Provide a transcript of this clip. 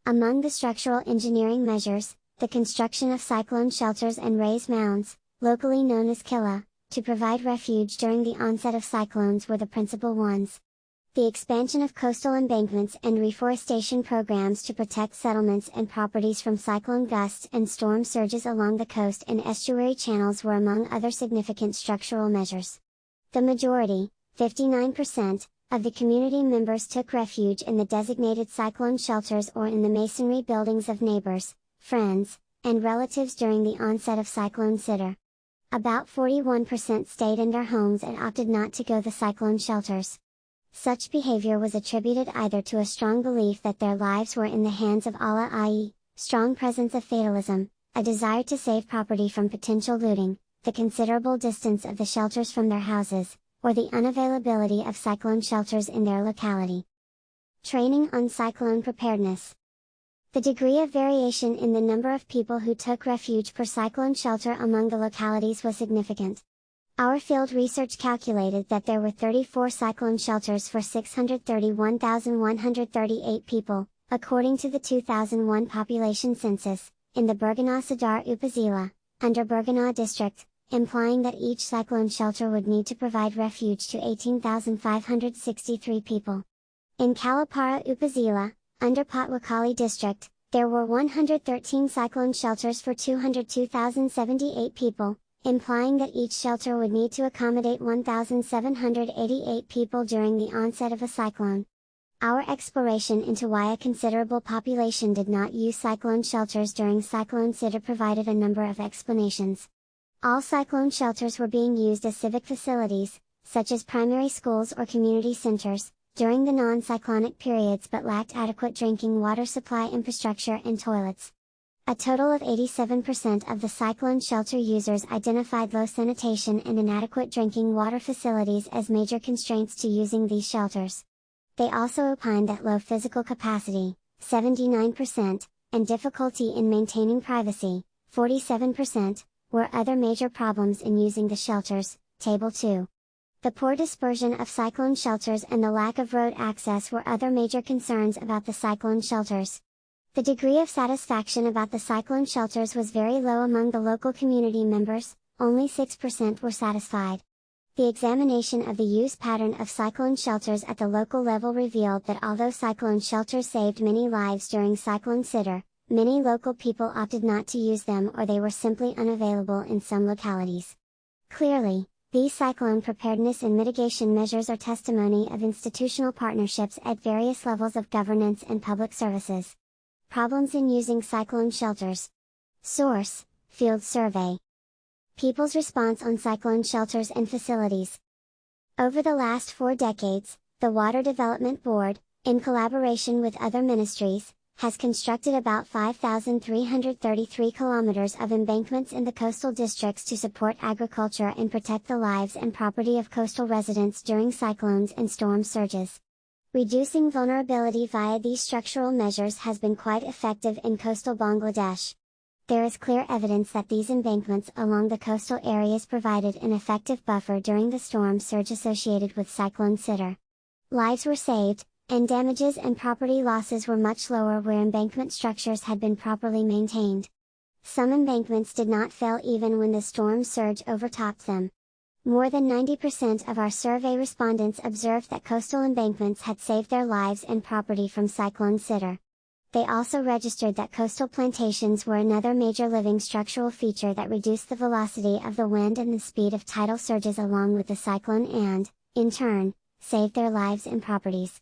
Among the structural engineering measures, the construction of cyclone shelters and raised mounds, locally known as killa, to provide refuge during the onset of cyclones were the principal ones. The expansion of coastal embankments and reforestation programs to protect settlements and properties from cyclone gusts and storm surges along the coast and estuary channels were among other significant structural measures. The majority, 59%, of the community members took refuge in the designated cyclone shelters or in the masonry buildings of neighbors, friends, and relatives during the onset of Cyclone Sidr. About 41% stayed in their homes and opted not to go the cyclone shelters. Such behavior was attributed either to a strong belief that their lives were in the hands of Allah, i.e., strong presence of fatalism, a desire to save property from potential looting, the considerable distance of the shelters from their houses, or the unavailability of cyclone shelters in their locality. Training on cyclone preparedness. The degree of variation in the number of people who took refuge per cyclone shelter among the localities was significant. Our field research calculated that there were 34 cyclone shelters for 631,138 people, according to the 2001 population census, in the Bergana Sadar Upazila, under Bergana district, implying that each cyclone shelter would need to provide refuge to 18,563 people. In Kalapara Upazila, under Patwakali district, there were 113 cyclone shelters for 202,078 people, implying that each shelter would need to accommodate 1,788 people during the onset of a cyclone. Our exploration into why a considerable population did not use cyclone shelters during Cyclone Sidr provided a number of explanations. All cyclone shelters were being used as civic facilities, such as primary schools or community centers, during the non-cyclonic periods but lacked adequate drinking water supply infrastructure and toilets. A total of 87% of the cyclone shelter users identified low sanitation and inadequate drinking water facilities as major constraints to using these shelters. They also opined that low physical capacity, 79%, and difficulty in maintaining privacy, 47%, were other major problems in using the shelters, Table 2. The poor dispersion of cyclone shelters and the lack of road access were other major concerns about the cyclone shelters. The degree of satisfaction about the cyclone shelters was very low among the local community members, only 6% were satisfied. The examination of the use pattern of cyclone shelters at the local level revealed that although cyclone shelters saved many lives during Cyclone Sidr, many local people opted not to use them or they were simply unavailable in some localities. Clearly, these cyclone preparedness and mitigation measures are testimony of institutional partnerships at various levels of governance and public services. Problems in using cyclone shelters. Source: Field Survey. People's response on cyclone shelters and facilities. Over the last 4 decades, the Water Development Board, in collaboration with other ministries, has constructed about 5,333 kilometers of embankments in the coastal districts to support agriculture and protect the lives and property of coastal residents during cyclones and storm surges. Reducing vulnerability via these structural measures has been quite effective in coastal Bangladesh. There is clear evidence that these embankments along the coastal areas provided an effective buffer during the storm surge associated with Cyclone Sidr. Lives were saved, and damages and property losses were much lower where embankment structures had been properly maintained. Some embankments did not fail even when the storm surge overtopped them. More than 90% of our survey respondents observed that coastal embankments had saved their lives and property from Cyclone Sidr. They also registered that coastal plantations were another major living structural feature that reduced the velocity of the wind and the speed of tidal surges along with the cyclone and, in turn, saved their lives and properties.